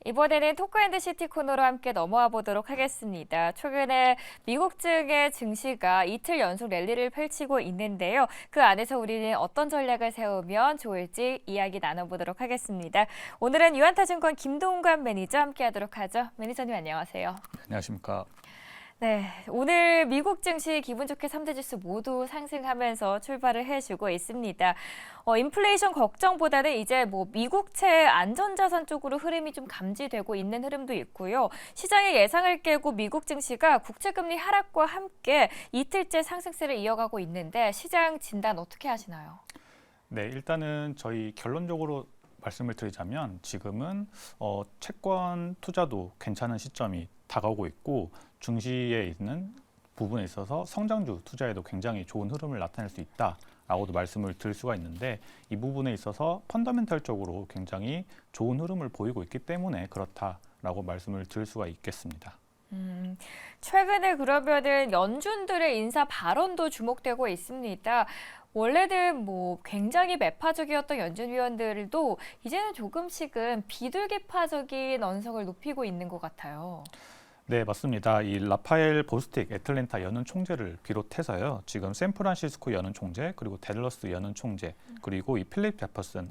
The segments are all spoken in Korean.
이번에는 토크앤드시티 코너로 함께 넘어와 보도록 하겠습니다. 최근에 미국증의 증시가 이틀 연속 랠리를 펼치고 있는데요. 그 안에서 우리는 어떤 전략을 세우면 좋을지 이야기 나눠보도록 하겠습니다. 오늘은 유한타증권 김동관 매니저 함께하도록 하죠. 매니저님 안녕하세요. 안녕하십니까. 네, 오늘 미국 증시 기분 좋게 3대 지수 모두 상승하면서 출발을 해주고 있습니다. 인플레이션 걱정보다는 이제 미국채 안전자산 쪽으로 흐름이 좀 감지되고 있는 흐름도 있고요. 시장의 예상을 깨고 미국 증시가 국채금리 하락과 함께 이틀째 상승세를 이어가고 있는데 시장 진단 어떻게 하시나요? 네, 일단은 저희 결론적으로 말씀을 드리자면 지금은 채권 투자도 괜찮은 시점이 다가오고 있고 증시에 있는 부분에 있어서 성장주 투자에도 굉장히 좋은 흐름을 나타낼 수 있다라고도 말씀을 드릴 수가 있는데 이 부분에 있어서 펀더멘털적으로 굉장히 좋은 흐름을 보이고 있기 때문에 그렇다라고 말씀을 드릴 수가 있겠습니다. 최근에 그러면은 연준들의 인사 발언도 주목되고 있습니다. 원래는 굉장히 매파적이었던 연준 위원들도 이제는 조금씩은 비둘기파적인 언성을 높이고 있는 것 같아요. 네, 맞습니다. 이 라파엘 보스틱 애틀랜타 연은 총재를 비롯해서요. 지금 샌프란시스코 연은 총재, 그리고 댈러스 연은 총재, 그리고 이 필립 제퍼슨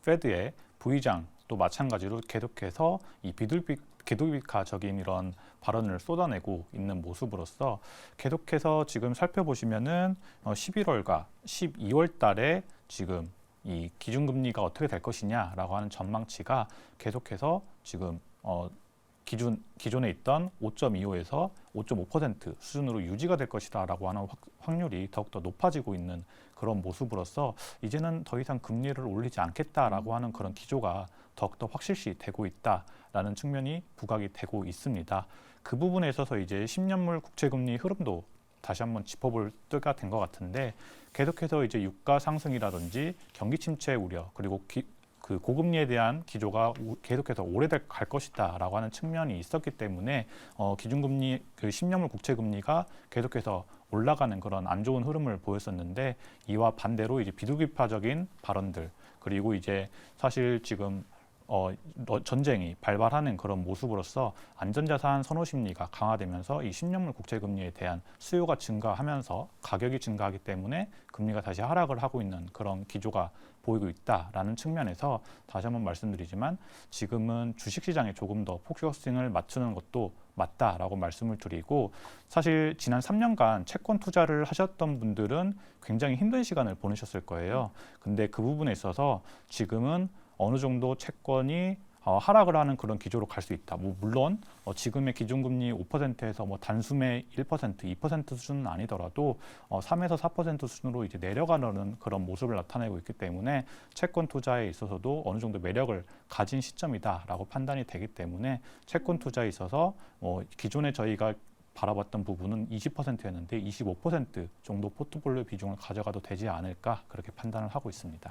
페드의 부의장도 마찬가지로 계속해서 이 비둘기파적인 이런 발언을 쏟아내고 있는 모습으로서 계속해서 지금 살펴보시면은 11월과 12월 달에 지금 이 기준금리가 어떻게 될 것이냐라고 하는 전망치가 계속해서 지금 기존에 있던 5.25에서 5.5% 수준으로 유지가 될 것이다라고 하는 확률이 더욱더 높아지고 있는 그런 모습으로서 이제는 더 이상 금리를 올리지 않겠다라고 하는 그런 기조가 더욱더 확실시 되고 있다라는 측면이 부각이 되고 있습니다. 그 부분에 있어서 이제 10년물 국채금리 흐름도 다시 한번 짚어볼 때가 된 것 같은데 계속해서 이제 유가 상승이라든지 경기 침체 우려 그리고 그 고금리에 대한 기조가 계속해서 오래갈 것이다라고 하는 측면이 있었기 때문에 기준금리 그 10년물 국채금리가 계속해서 올라가는 그런 안 좋은 흐름을 보였었는데 이와 반대로 이제 비둘기파적인 발언들 그리고 이제 사실 지금 전쟁이 발발하는 그런 모습으로서 안전자산 선호 심리가 강화되면서 이 10년물 국채금리에 대한 수요가 증가하면서 가격이 증가하기 때문에 금리가 다시 하락을 하고 있는 그런 기조가 보이고 있다라는 측면에서 다시 한번 말씀드리지만 지금은 주식시장에 조금 더 포커싱을 맞추는 것도 맞다라고 말씀을 드리고 사실 지난 3년간 채권 투자를 하셨던 분들은 굉장히 힘든 시간을 보내셨을 거예요. 근데 그 부분에 있어서 지금은 어느 정도 채권이 하락을 하는 그런 기조로 갈 수 있다. 물론 지금의 기준금리 5%에서 단숨에 1%, 2% 수준은 아니더라도 3에서 4% 수준으로 이제 내려가는 그런 모습을 나타내고 있기 때문에 채권 투자에 있어서도 어느 정도 매력을 가진 시점이다라고 판단이 되기 때문에 채권 투자에 있어서 기존에 저희가 바라봤던 부분은 20%였는데 25% 정도 포트폴리오 비중을 가져가도 되지 않을까 그렇게 판단을 하고 있습니다.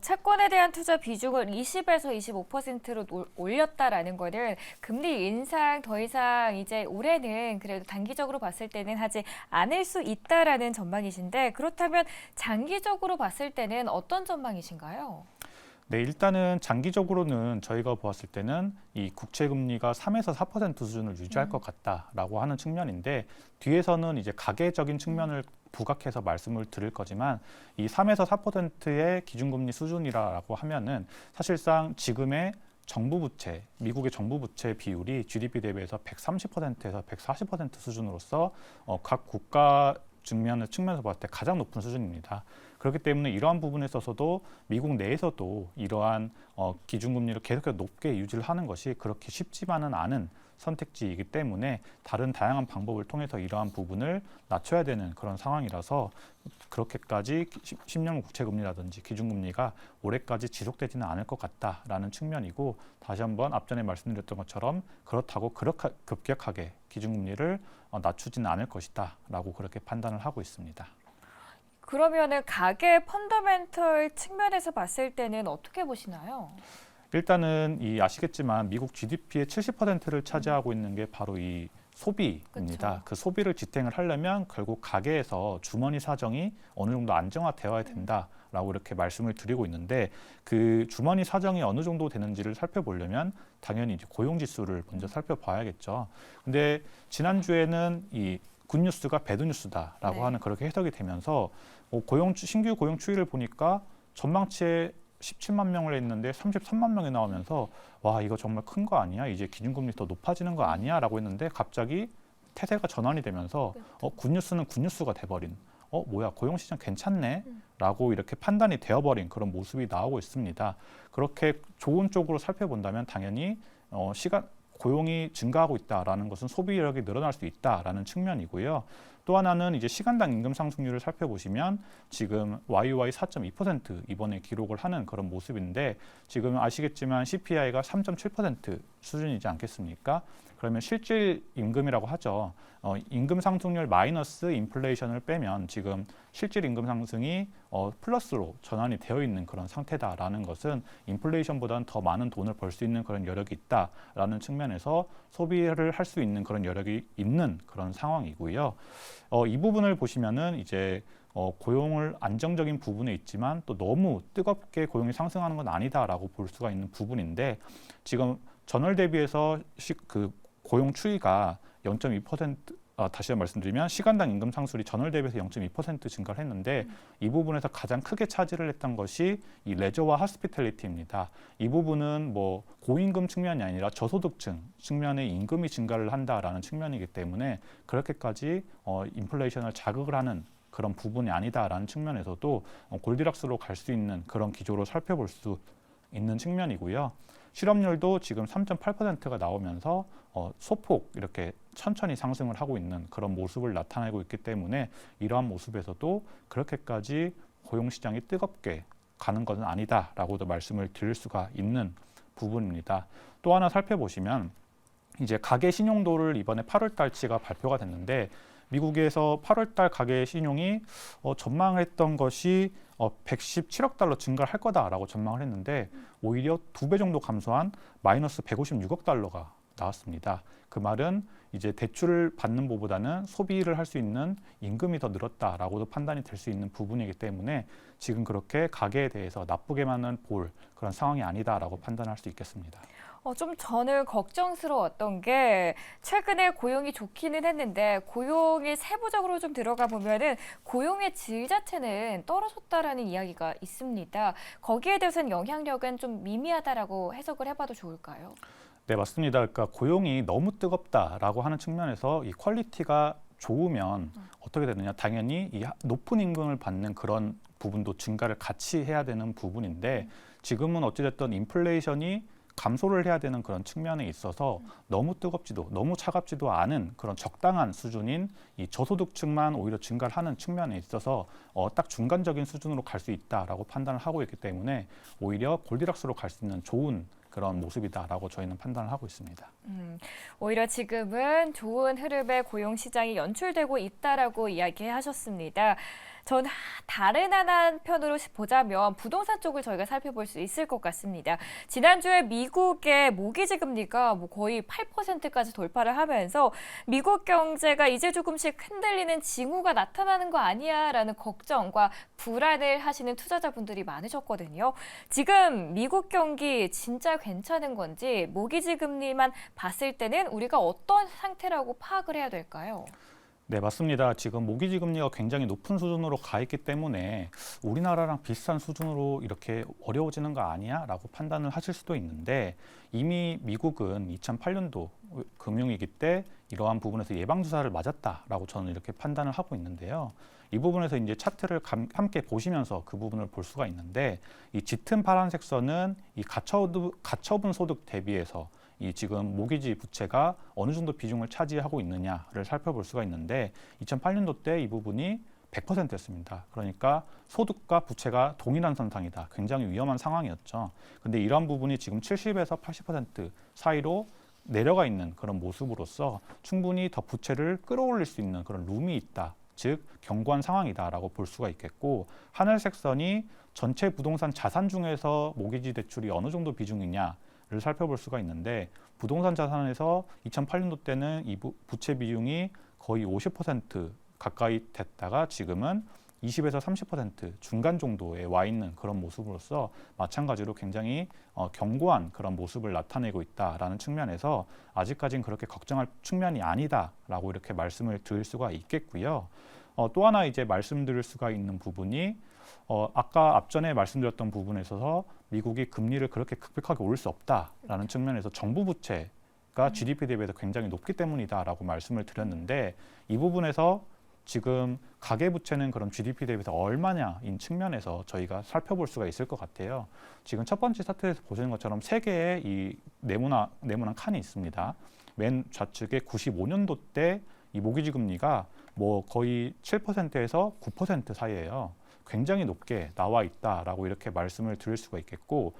채권에 대한 투자 비중을 20에서 25%로 올렸다라는 거는 금리 인상 더 이상 이제 올해는 그래도 단기적으로 봤을 때는 하지 않을 수 있다라는 전망이신데 그렇다면 장기적으로 봤을 때는 어떤 전망이신가요? 네, 일단은 장기적으로는 저희가 보았을 때는 이 국채금리가 3에서 4% 수준을 유지할 것 같다라고 하는 측면인데 뒤에서는 이제 가계적인 측면을 부각해서 말씀을 드릴 거지만 이 3에서 4%의 기준금리 수준이라고 하면은 사실상 지금의 정부 부채, 미국의 정부 부채 비율이 GDP 대비해서 130%에서 140% 수준으로서 각 국가 측면에서 봤을 때 가장 높은 수준입니다. 그렇기 때문에 이러한 부분에 있어서도 미국 내에서도 이러한 기준금리를 계속해서 높게 유지를 하는 것이 그렇게 쉽지만은 않은 선택지이기 때문에 다른 다양한 방법을 통해서 이러한 부분을 낮춰야 되는 그런 상황이라서 그렇게까지 10년 국채금리라든지 기준금리가 올해까지 지속되지는 않을 것 같다라는 측면이고 다시 한번 앞전에 말씀드렸던 것처럼 그렇다고 그렇게 급격하게 기준금리를 낮추지는 않을 것이다 라고 그렇게 판단을 하고 있습니다. 그러면은 가계 펀더멘털 측면에서 봤을 때는 어떻게 보시나요? 일단은 아시겠지만 미국 GDP의 70%를 차지하고 있는 게 바로 이 소비입니다. 그쵸. 그 소비를 지탱을 하려면 결국 가계에서 주머니 사정이 어느 정도 안정화되어야 된다. 있다라고 이렇게 말씀을 드리고 있는데 그 주머니 사정이 어느 정도 되는지를 살펴보려면 당연히 이제 고용 지수를 먼저 살펴봐야겠죠. 근데 지난주에는 이 굿뉴스가 배드뉴스다라고 네. 하는 그렇게 해석이 되면서 신규 고용 추이를 보니까 전망치에 17만 명을 했는데 33만 명이 나오면서 와 이거 정말 큰 거 아니야? 이제 기준금리 더 높아지는 거 아니야? 라고 했는데 갑자기 태세가 전환이 되면서 굿뉴스는 굿뉴스가 돼버린 뭐야 고용시장 괜찮네? 라고 이렇게 판단이 되어버린 그런 모습이 나오고 있습니다. 그렇게 좋은 쪽으로 살펴본다면 당연히 고용이 증가하고 있다라는 것은 소비력이 늘어날 수 있다라는 측면이고요. 또 하나는 이제 시간당 임금 상승률을 살펴보시면 지금 YOY 4.2% 이번에 기록을 하는 그런 모습인데 지금 아시겠지만 CPI가 3.7% 수준이지 않겠습니까? 그러면 실질 임금이라고 하죠. 임금 상승률 마이너스 인플레이션을 빼면 지금 실질 임금 상승이 플러스로 전환이 되어 있는 그런 상태다라는 것은 인플레이션보다는 더 많은 돈을 벌 수 있는 그런 여력이 있다라는 측면에서 소비를 할 수 있는 그런 여력이 있는 그런 상황이고요. 이 부분을 보시면은 이제 고용을 안정적인 부분에 있지만 또 너무 뜨겁게 고용이 상승하는 건 아니다라고 볼 수가 있는 부분인데 지금 전월 대비해서 그 고용 추이가 0.2% 다시 한번 말씀드리면 시간당 임금 상승률이 전월 대비해서 0.2% 증가를 했는데 이 부분에서 가장 크게 차지를 했던 것이 이 레저와 하스피탈리티입니다. 이 부분은 뭐 고임금 측면이 아니라 저소득층 측면의 임금이 증가를 한다라는 측면이기 때문에 그렇게까지 인플레이션을 자극을 하는 그런 부분이 아니다라는 측면에서도 골디락스로 갈 수 있는 그런 기조로 살펴볼 수 있는 측면이고요. 실업률도 지금 3.8%가 나오면서 소폭 이렇게 천천히 상승을 하고 있는 그런 모습을 나타내고 있기 때문에 이러한 모습에서도 그렇게까지 고용시장이 뜨겁게 가는 것은 아니다라고도 말씀을 드릴 수가 있는 부분입니다. 또 하나 살펴보시면 이제 가계 신용도를 이번에 8월 달치가 발표가 됐는데 미국에서 8월 달 가계 신용이 전망했던 것이 117억 달러 증가를 할 거다라고 전망을 했는데 오히려 2배 정도 감소한 마이너스 156억 달러가 나왔습니다. 그 말은 이제 대출을 받는 것보다는 소비를 할 수 있는 임금이 더 늘었다라고도 판단이 될 수 있는 부분이기 때문에 지금 그렇게 가계에 대해서 나쁘게만은 볼 그런 상황이 아니다라고 판단할 수 있겠습니다. 좀 저는 걱정스러웠던 게 최근에 고용이 좋기는 했는데 고용이 세부적으로 좀 들어가 보면은 고용의 질 자체는 떨어졌다라는 이야기가 있습니다. 거기에 대해서는 영향력은 좀 미미하다라고 해석을 해봐도 좋을까요? 네, 맞습니다. 그러니까 고용이 너무 뜨겁다라고 하는 측면에서 이 퀄리티가 좋으면 어떻게 되느냐? 당연히 이 높은 임금을 받는 그런 부분도 증가를 같이 해야 되는 부분인데 지금은 어찌됐든 인플레이션이 감소를 해야 되는 그런 측면에 있어서 너무 뜨겁지도 너무 차갑지도 않은 그런 적당한 수준인 이 저소득층만 오히려 증가를 하는 측면에 있어서 딱 중간적인 수준으로 갈 수 있다라고 판단을 하고 있기 때문에 오히려 골디락스로 갈 수 있는 좋은 그런 모습이다라고 저희는 판단을 하고 있습니다. 오히려 지금은 좋은 흐름의 고용 시장이 연출되고 있다라고 이야기하셨습니다. 전 다른 한편으로 보자면 부동산 쪽을 저희가 살펴볼 수 있을 것 같습니다. 지난주에 미국의 모기지 금리가 거의 8%까지 돌파를 하면서 미국 경제가 이제 조금씩 흔들리는 징후가 나타나는 거 아니야라는 걱정과 불안을 하시는 투자자분들이 많으셨거든요. 지금 미국 경기 진짜 괜찮은 건지 모기지 금리만 봤을 때는 우리가 어떤 상태라고 파악을 해야 될까요? 네, 맞습니다. 지금 모기지 금리가 굉장히 높은 수준으로 가 있기 때문에 우리나라랑 비슷한 수준으로 이렇게 어려워지는 거 아니야? 라고 판단을 하실 수도 있는데 이미 미국은 2008년도 금융위기 때 이러한 부분에서 예방주사를 맞았다라고 저는 이렇게 판단을 하고 있는데요. 이 부분에서 이제 차트를 함께 보시면서 그 부분을 볼 수가 있는데 이 짙은 파란색 선은 이 가처분 소득 대비해서 이 지금 모기지 부채가 어느 정도 비중을 차지하고 있느냐를 살펴볼 수가 있는데 2008년도 때 이 부분이 100%였습니다. 그러니까 소득과 부채가 동일한 선상이다. 굉장히 위험한 상황이었죠. 근데 이런 부분이 지금 70에서 80% 사이로 내려가 있는 그런 모습으로서 충분히 더 부채를 끌어올릴 수 있는 그런 룸이 있다. 즉 견고한 상황이다라고 볼 수가 있겠고 하늘색 선이 전체 부동산 자산 중에서 모기지 대출이 어느 정도 비중이냐 를 살펴볼 수가 있는데 부동산 자산에서 2008년도 때는 이 부채 비중이 거의 50% 가까이 됐다가 지금은 20에서 30% 중간 정도에 와 있는 그런 모습으로서 마찬가지로 굉장히 견고한 그런 모습을 나타내고 있다라는 측면에서 아직까지는 그렇게 걱정할 측면이 아니다라고 이렇게 말씀을 드릴 수가 있겠고요. 또 하나 이제 말씀드릴 수가 있는 부분이 아까 앞전에 말씀드렸던 부분에 있어서 미국이 금리를 그렇게 급격하게 올릴 수 없다라는 측면에서 정부 부채가 GDP 대비해서 굉장히 높기 때문이다라고 말씀을 드렸는데 이 부분에서 지금 가계부채는 그럼 GDP 대비해서 얼마냐인 측면에서 저희가 살펴볼 수가 있을 것 같아요. 지금 첫 번째 차트에서 보시는 것처럼 세 개의 이 네모난 칸이 있습니다. 맨 좌측에 95년도 때 이 모기지 금리가 뭐 거의 7%에서 9% 사이예요. 굉장히 높게 나와 있다라고 이렇게 말씀을 드릴 수가 있겠고,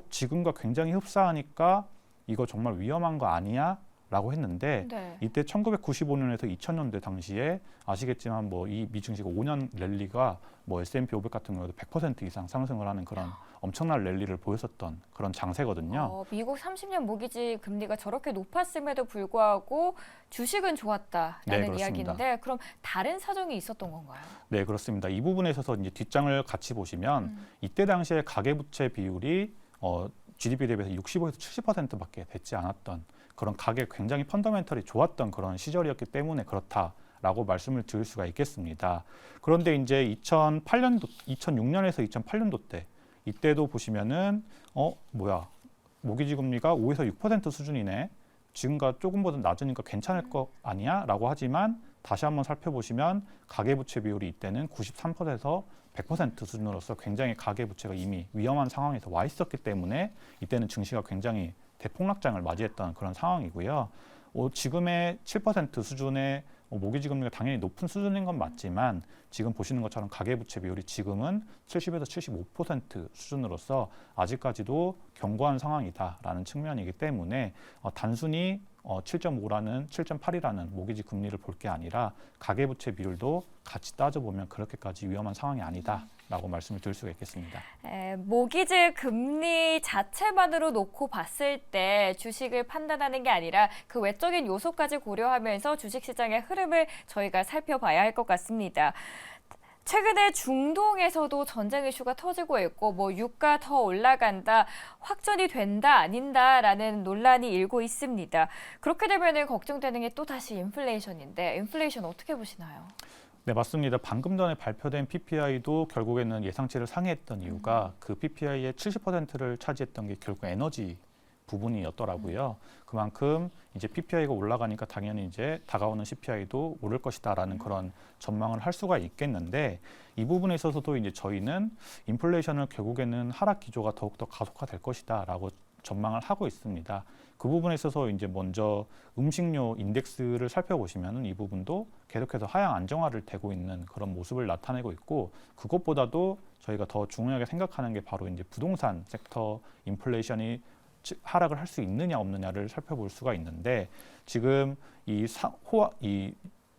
지금과 굉장히 흡사하니까 이거 정말 위험한 거 아니야? 라고 했는데 네. 이때 1995년에서 2000년대 당시에 아시겠지만 뭐 이 미증시가 5년 랠리가 뭐 S&P 500 같은 경우도 100% 이상 상승을 하는 그런 엄청난 랠리를 보였었던 그런 장세거든요. 미국 30년 모기지 금리가 저렇게 높았음에도 불구하고 주식은 좋았다라는 네, 그렇습니다. 이야기인데 그럼 다른 사정이 있었던 건가요? 네, 그렇습니다. 이 부분에 있어서 이제 뒷장을 같이 보시면 이때 당시에 가계부채 비율이 GDP 대비해서 65에서 70%밖에 되지 않았던 그런 가계 굉장히 펀더멘털이 좋았던 그런 시절이었기 때문에 그렇다라고 말씀을 드릴 수가 있겠습니다. 그런데 이제 2006년에서 2008년도 때 이때도 보시면은 모기지 금리가 5에서 6% 수준이네. 지금과 조금보다 낮으니까 괜찮을 거 아니야? 라고 하지만 다시 한번 살펴보시면 가계부채 비율이 이때는 93%에서 100% 수준으로서 굉장히 가계부채가 이미 위험한 상황에서 와 있었기 때문에 이때는 증시가 굉장히 대폭락장을 맞이했던 그런 상황이고요. 지금의 7% 수준의 모기지 금리가 당연히 높은 수준인 건 맞지만 지금 보시는 것처럼 가계부채 비율이 지금은 70에서 75% 수준으로서 아직까지도 견고한 상황이다라는 측면이기 때문에 단순히 7.5라는 7.8이라는 모기지 금리를 볼 게 아니라 가계부채 비율도 같이 따져보면 그렇게까지 위험한 상황이 아니다라고 말씀을 드릴 수가 있겠습니다. 모기지 금리 자체만으로 놓고 봤을 때 주식을 판단하는 게 아니라 그 외적인 요소까지 고려하면서 주식시장의 흐름을 저희가 살펴봐야 할 것 같습니다. 최근에 중동에서도 전쟁 이슈가 터지고 있고 뭐 유가 더 올라간다, 확전이 된다 아닌다라는 논란이 일고 있습니다. 그렇게 되면 걱정되는 게 또다시 인플레이션인데 인플레이션 어떻게 보시나요? 네, 맞습니다. 방금 전에 발표된 PPI도 결국에는 예상치를 상회했던 이유가 그 PPI의 70%를 차지했던 게 결국 에너지 부분이었더라고요. 그만큼 이제 PPI가 올라가니까 당연히 이제 다가오는 CPI도 오를 것이다라는 그런 전망을 할 수가 있겠는데 이 부분에 있어서도 이제 저희는 인플레이션을 결국에는 하락 기조가 더욱더 가속화될 것이다라고 전망을 하고 있습니다. 그 부분에 있어서 이제 먼저 음식료 인덱스를 살펴보시면은 이 부분도 계속해서 하향 안정화를 되고 있는 그런 모습을 나타내고 있고 그것보다도 저희가 더 중요하게 생각하는 게 바로 이제 부동산 섹터 인플레이션이 하락을 할 수 있느냐 없느냐를 살펴볼 수가 있는데 지금 이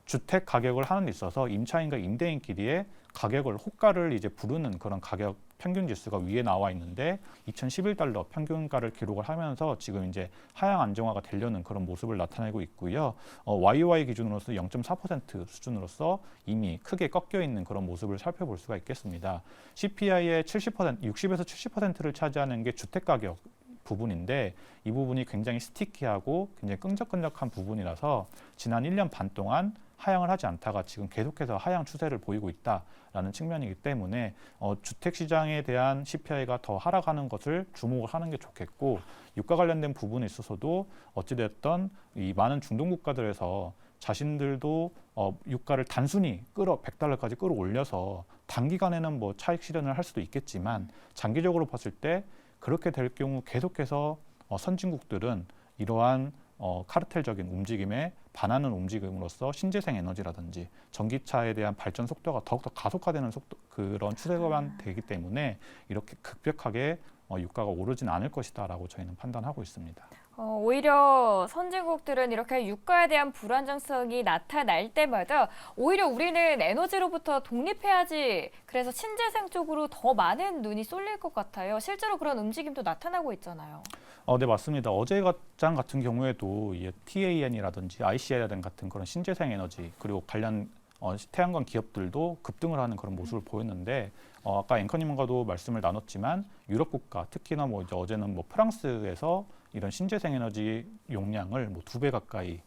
주택 가격을 하는 데 있어서 임차인과 임대인끼리의 가격을 호가를 이제 부르는 그런 가격 평균 지수가 위에 나와 있는데 2011달러 평균가를 기록을 하면서 지금 이제 하향 안정화가 되려는 그런 모습을 나타내고 있고요. YOY 기준으로서 0.4% 수준으로서 이미 크게 꺾여 있는 그런 모습을 살펴볼 수가 있겠습니다. CPI의 60에서 70%를 차지하는 게 주택 가격 부분인데 이 부분이 굉장히 스티키하고 굉장히 끈적끈적한 부분이라서 지난 1년 반 동안 하향을 하지 않다가 지금 계속해서 하향 추세를 보이고 있다라는 측면이기 때문에 주택 시장에 대한 CPI가 더 하락하는 것을 주목을 하는 게 좋겠고 유가 관련된 부분에 있어서도 어찌됐든 이 많은 중동 국가들에서 자신들도 유가를 단순히 100달러까지 끌어올려서 단기간에는 뭐 차익 실현을 할 수도 있겠지만 장기적으로 봤을 때 그렇게 될 경우 계속해서 선진국들은 이러한 카르텔적인 움직임에 반하는 움직임으로써 신재생 에너지라든지 전기차에 대한 발전 속도가 더욱더 가속화되는 그런 추세가 되기 때문에 이렇게 급격하게 유가가 오르진 않을 것이다라고 저희는 판단하고 있습니다. 오히려 선진국들은 이렇게 유가에 대한 불안정성이 나타날 때마다 오히려 우리는 에너지로부터 독립해야지 그래서 신재생 쪽으로 더 많은 눈이 쏠릴 것 같아요. 실제로 그런 움직임도 나타나고 있잖아요. 네, 맞습니다. 어제장 같은 경우에도 이 TAN이라든지 ICI라든지 같은 그런 신재생 에너지 그리고 관련 태양광 기업들도 급등을 하는 그런 모습을 보였는데 아까 앵커님과도 말씀을 나눴지만 유럽 국가 특히나 뭐 이제 어제는 뭐 프랑스에서 이런 신재생 에너지 용량을 뭐 2배 가까이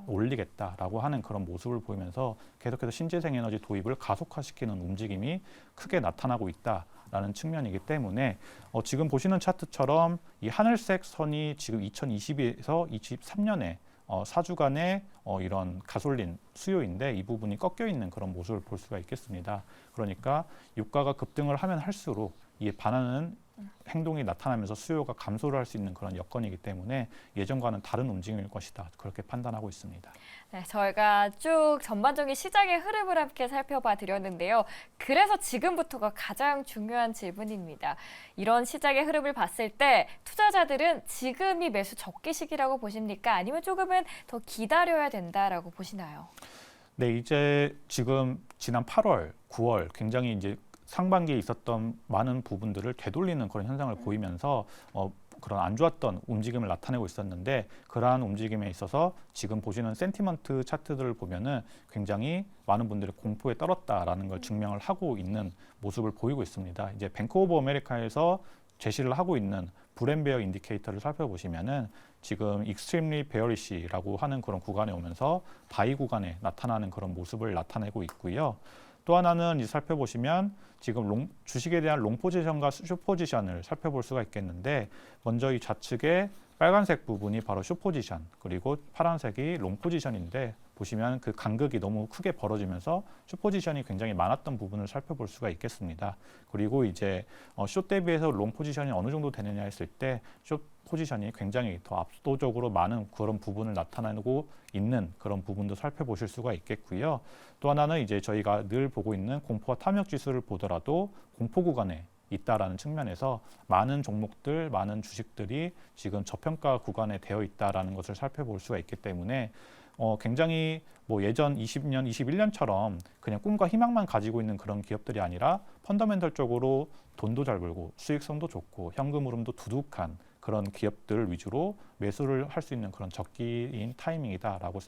올리겠다라고 하는 그런 모습을 보이면서 계속해서 신재생 에너지 도입을 가속화시키는 움직임이 크게 나타나고 있다라는 측면이기 때문에 지금 보시는 차트처럼 이 하늘색 선이 지금 2022에서 23년에 4주간의 이런 가솔린 수요인데 이 부분이 꺾여 있는 그런 모습을 볼 수가 있겠습니다. 그러니까 유가가 급등을 하면 할수록 이에 반하는 행동이 나타나면서 수요가 감소를 할 수 있는 그런 여건이기 때문에 예전과는 다른 움직임일 것이다. 그렇게 판단하고 있습니다. 네, 저희가 쭉 전반적인 시장의 흐름을 함께 살펴봐 드렸는데요. 그래서 지금부터가 가장 중요한 질문입니다. 이런 시장의 흐름을 봤을 때 투자자들은 지금이 매수 적기 시기라고 보십니까? 아니면 조금은 더 기다려야 된다라고 보시나요? 네, 이제 지금 지난 8월, 9월 굉장히 이제 상반기에 있었던 많은 부분들을 되돌리는 그런 현상을 보이면서 그런 안 좋았던 움직임을 나타내고 있었는데 그러한 움직임에 있어서 지금 보시는 센티먼트 차트들을 보면은 굉장히 많은 분들이 공포에 떨었다라는 걸 증명을 하고 있는 모습을 보이고 있습니다. 이제 뱅크 오브 아메리카에서 제시를 하고 있는 브랜베어 인디케이터를 살펴보시면은 지금 익스트림리 베어리시라고 하는 그런 구간에 오면서 바이 구간에 나타나는 그런 모습을 나타내고 있고요. 또 하나는 이제 살펴보시면 지금 주식에 대한 롱 포지션과 숏 포지션을 살펴볼 수가 있겠는데 먼저 이 좌측에 빨간색 부분이 바로 숏 포지션 그리고 파란색이 롱 포지션인데 보시면 그 간극이 너무 크게 벌어지면서 숏 포지션이 굉장히 많았던 부분을 살펴볼 수가 있겠습니다. 그리고 이제 숏 대비해서 롱 포지션이 어느 정도 되느냐 했을 때 숏 포지션이 굉장히 더 압도적으로 많은 그런 부분을 나타내고 있는 그런 부분도 살펴보실 수가 있겠고요. 또 하나는 이제 저희가 늘 보고 있는 공포와 탐욕 지수를 보더라도 공포 구간에 있다라는 측면에서 많은 종목들, 많은 주식들이 지금 저평가 구간에 되어 있다라는 것을 살펴볼 수가 있기 때문에 굉장히 뭐 예전 20년, 21년처럼 그냥 꿈과 희망만 가지고 있는 그런 기업들이 아니라 펀더멘털적으로 돈도 잘 벌고 수익성도 좋고 현금 흐름도 두둑한 그런 기업들 위주로 매수를 할 수 있는 그런 적기인 타이밍이다라고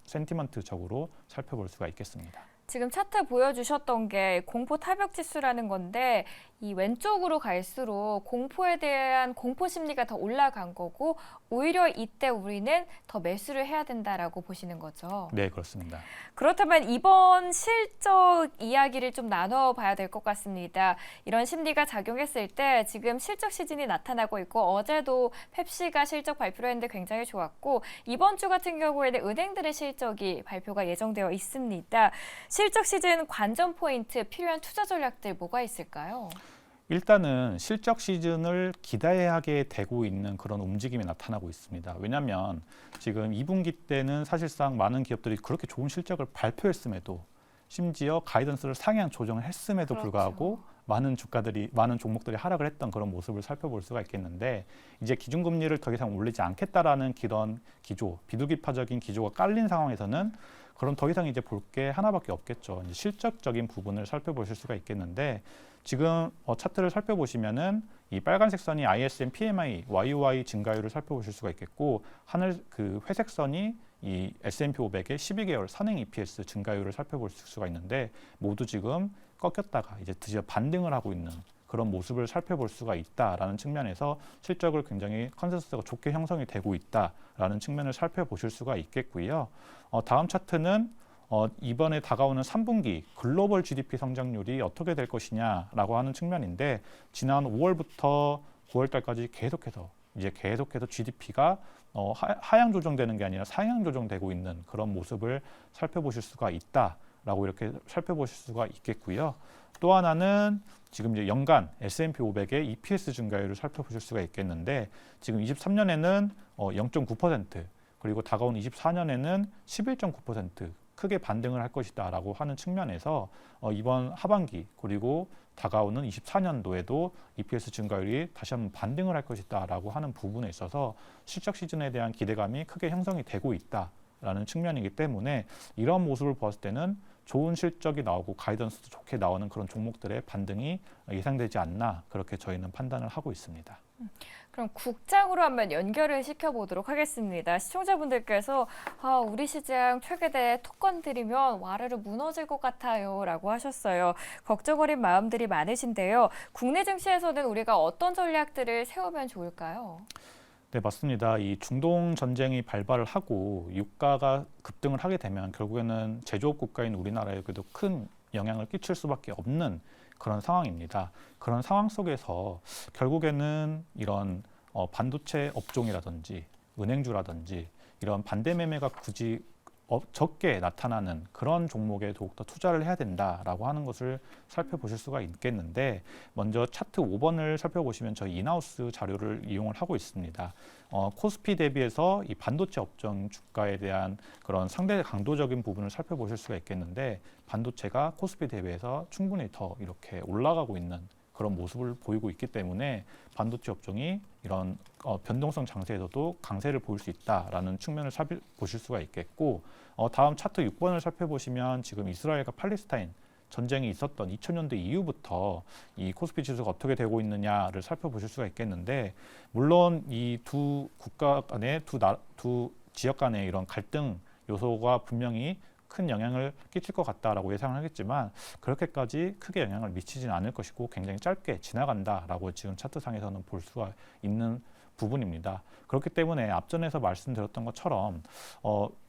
센티먼트적으로 살펴볼 수가 있겠습니다. 지금 차트 보여주셨던 게 공포 타격 지수라는 건데 이 왼쪽으로 갈수록 공포에 대한 공포 심리가 더 올라간 거고 오히려 이때 우리는 더 매수를 해야 된다라고 보시는 거죠. 네, 그렇습니다. 그렇다면 이번 실적 이야기를 좀 나눠봐야 될 것 같습니다. 이런 심리가 작용했을 때 지금 실적 시즌이 나타나고 있고 어제도 펩시가 실적 발표를 했는데 굉장히 좋았고 이번 주 같은 경우에는 은행들의 실적이 발표가 예정되어 있습니다. 실적 시즌 관전 포인트 필요한 투자 전략들 뭐가 있을까요? 일단은 실적 시즌을 기대하게 되고 있는 그런 움직임이 나타나고 있습니다. 왜냐하면 지금 2분기 때는 사실상 많은 기업들이 그렇게 좋은 실적을 발표했음에도 심지어 가이던스를 상향 조정을 했음에도 불구하고 많은 종목들이 하락을 했던 그런 모습을 살펴볼 수가 있겠는데 이제 기준금리를 더 이상 올리지 않겠다라는 그런 기조, 비둘기파적인 기조가 깔린 상황에서는 그럼 더 이상 이제 볼 게 하나밖에 없겠죠. 이제 실적적인 부분을 살펴보실 수가 있겠는데 지금 차트를 살펴보시면은 이 빨간색 선이 ISM PMI YOY 증가율을 살펴보실 수가 있겠고 회색 선이 이 S&P 500의 12개월 선행 EPS 증가율을 살펴볼 수가 있는데 모두 지금 꺾였다가 이제 드디어 반등을 하고 있는 그런 모습을 살펴볼 수가 있다라는 측면에서 실적을 굉장히 컨센서스가 좋게 형성이 되고 있다라는 측면을 살펴보실 수가 있겠고요. 다음 차트는 이번에 다가오는 3분기 글로벌 GDP 성장률이 어떻게 될 것이냐라고 하는 측면인데 지난 5월부터 9월달까지 계속해서 GDP가 하향 조정되는 게 아니라 상향 조정되고 있는 그런 모습을 살펴보실 수가 있다라고 이렇게 살펴보실 수가 있겠고요. 또 하나는 지금 이제 연간 S&P 500의 EPS 증가율을 살펴보실 수가 있겠는데 지금 23년에는 0.9% 그리고 다가온 24년에는 11.9% 크게 반등을 할 것이다라고 하는 측면에서 이번 하반기 그리고 다가오는 24년도에도 EPS 증가율이 다시 한번 반등을 할 것이다라고 하는 부분에 있어서 실적 시즌에 대한 기대감이 크게 형성이 되고 있다라는 측면이기 때문에 이런 모습을 봤을 때는 좋은 실적이 나오고 가이던스도 좋게 나오는 그런 종목들의 반등이 예상되지 않나 그렇게 저희는 판단을 하고 있습니다. 그럼 국장으로 한번 연결을 시켜보도록 하겠습니다. 시청자분들께서 우리 시장 최근에 톡 건드리면 와르르 무너질 것 같아요 라고 하셨어요. 걱정 어린 마음들이 많으신데요. 국내 증시에서는 우리가 어떤 전략들을 세우면 좋을까요? 네, 맞습니다. 이 중동 전쟁이 발발을 하고 유가가 급등을 하게 되면 결국에는 제조업 국가인 우리나라에게도 큰 영향을 끼칠 수밖에 없는 그런 상황입니다. 그런 상황 속에서 결국에는 이런 반도체 업종이라든지 은행주라든지 이런 반대 매매가 굳이 적게 나타나는 그런 종목에 더욱더 투자를 해야 된다라고 하는 것을 살펴보실 수가 있겠는데, 먼저 차트 5번을 살펴보시면 저희 인하우스 자료를 이용을 하고 있습니다. 코스피 대비해서 이 반도체 업종 주가에 대한 그런 상대 강도적인 부분을 살펴보실 수가 있겠는데, 반도체가 코스피 대비해서 충분히 더 이렇게 올라가고 있는 그런 모습을 보이고 있기 때문에 반도체 업종이 이런 변동성 장세에서도 강세를 보일 수 있다라는 측면을 살펴보실 수가 있겠고, 다음 차트 6번을 살펴보시면 지금 이스라엘과 팔레스타인 전쟁이 있었던 2000년대 이후부터 이 코스피 지수가 어떻게 되고 있느냐를 살펴보실 수가 있겠는데, 물론 이 두 국가 간의 두 지역 간의 이런 갈등 요소가 분명히 큰 영향을 끼칠 것 같다라고 예상을 하겠지만 그렇게까지 크게 영향을 미치지는 않을 것이고 굉장히 짧게 지나간다라고 지금 차트상에서는 볼 수가 있는 부분입니다. 그렇기 때문에 앞전에서 말씀드렸던 것처럼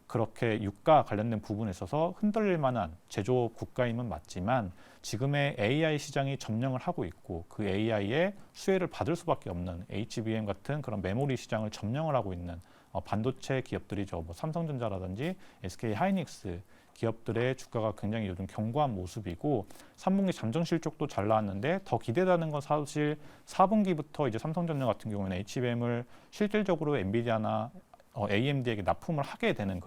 그렇게 유가 관련된 부분에 있어서 흔들릴 만한 제조업 국가임은 맞지만 지금의 AI 시장이 점령을 하고 있고 그 AI의 수혜를 받을 수밖에 없는 HBM 같은 그런 메모리 시장을 점령을 하고 있는 반도체 기업들이죠. 뭐 삼성전자라든지 SK 하이닉스 기업들의 주가가 굉장히 요즘 견고한 모습이고 3분기 잠정 실적도 잘 나왔는데 더 기대되는 건 사실 4분기부터 이제 삼성전자 같은 경우는 HBM을 실질적으로 엔비디아나 AMD에게 납품을 하게 되는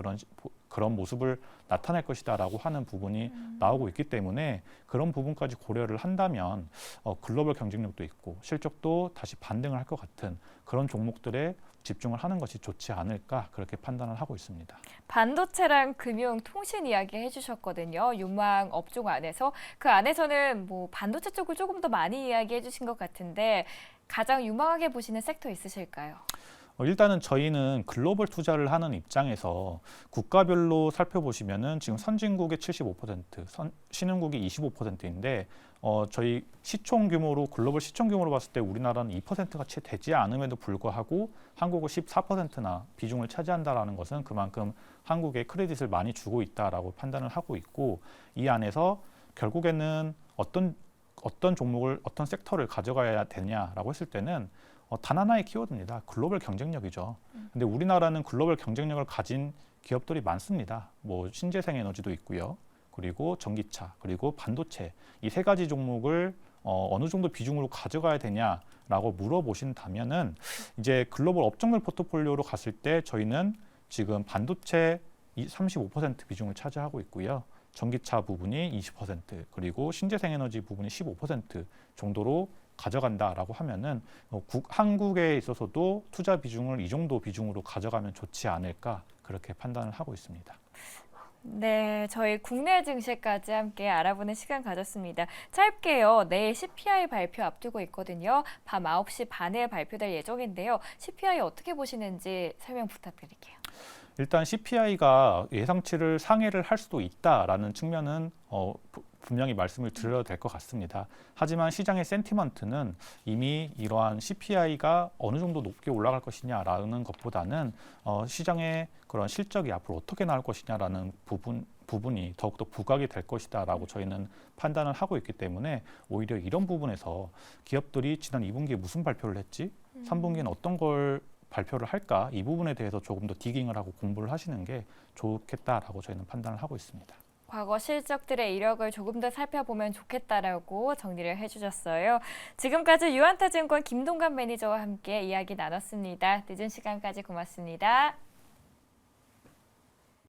그런 모습을 나타낼 것이다라고 하는 부분이 나오고 있기 때문에 그런 부분까지 고려를 한다면 글로벌 경쟁력도 있고 실적도 다시 반등을 할 것 같은 그런 종목들에 집중을 하는 것이 좋지 않을까 그렇게 판단을 하고 있습니다. 반도체랑 금융, 통신 이야기 해주셨거든요. 유망 업종 안에서. 그 안에서는 뭐 반도체 쪽을 조금 더 많이 이야기해 주신 것 같은데 가장 유망하게 보시는 섹터 있으실까요? 일단은 저희는 글로벌 투자를 하는 입장에서 국가별로 살펴보시면은 지금 선진국의 75%, 신흥국이 25%인데 저희 시총 규모로 글로벌 시총 규모로 봤을 때 우리나라는 2%가 채 되지 않음에도 불구하고 한국은 14%나 비중을 차지한다라는 것은 그만큼 한국에 크레딧을 많이 주고 있다라고 판단을 하고 있고, 이 안에서 결국에는 어떤 종목을 어떤 섹터를 가져가야 되냐라고 했을 때는 단 하나의 키워드입니다. 글로벌 경쟁력이죠. 근데 우리나라는 글로벌 경쟁력을 가진 기업들이 많습니다. 뭐 신재생 에너지도 있고요. 그리고 전기차, 그리고 반도체 이 세 가지 종목을 어느 정도 비중으로 가져가야 되냐라고 물어보신다면은 이제 글로벌 업종별 포트폴리오로 갔을 때 저희는 지금 반도체 35% 비중을 차지하고 있고요. 전기차 부분이 20%, 그리고 신재생 에너지 부분이 15% 정도로 가져간다라고 하면은 한국에 있어서도 투자 비중을 이 정도 비중으로 가져가면 좋지 않을까 그렇게 판단을 하고 있습니다. 네, 저희 국내 증시까지 함께 알아보는 시간 가졌습니다. 짧게요. 내일 CPI 발표 앞두고 있거든요. 밤 9시 반에 발표될 예정인데요. CPI 어떻게 보시는지 설명 부탁드릴게요. 일단 CPI가 예상치를 상회를 할 수도 있다라는 측면은 분명히 말씀을 드려야 될 것 같습니다. 하지만 시장의 센티먼트는 이미 이러한 CPI가 어느 정도 높게 올라갈 것이냐라는 것보다는 시장의 그런 실적이 앞으로 어떻게 나올 것이냐라는 부분이 더욱더 부각이 될 것이다라고 저희는 판단을 하고 있기 때문에 오히려 이런 부분에서 기업들이 지난 2분기에 무슨 발표를 했지? 3분기에는 어떤 걸 발표를 할까? 이 부분에 대해서 조금 더 디깅을 하고 공부를 하시는 게 좋겠다라고 저희는 판단을 하고 있습니다. 과거 실적들의 이력을 조금 더 살펴보면 좋겠다라고 정리를 해주셨어요. 지금까지 유한타증권 김동관 매니저와 함께 이야기 나눴습니다. 늦은 시간까지 고맙습니다.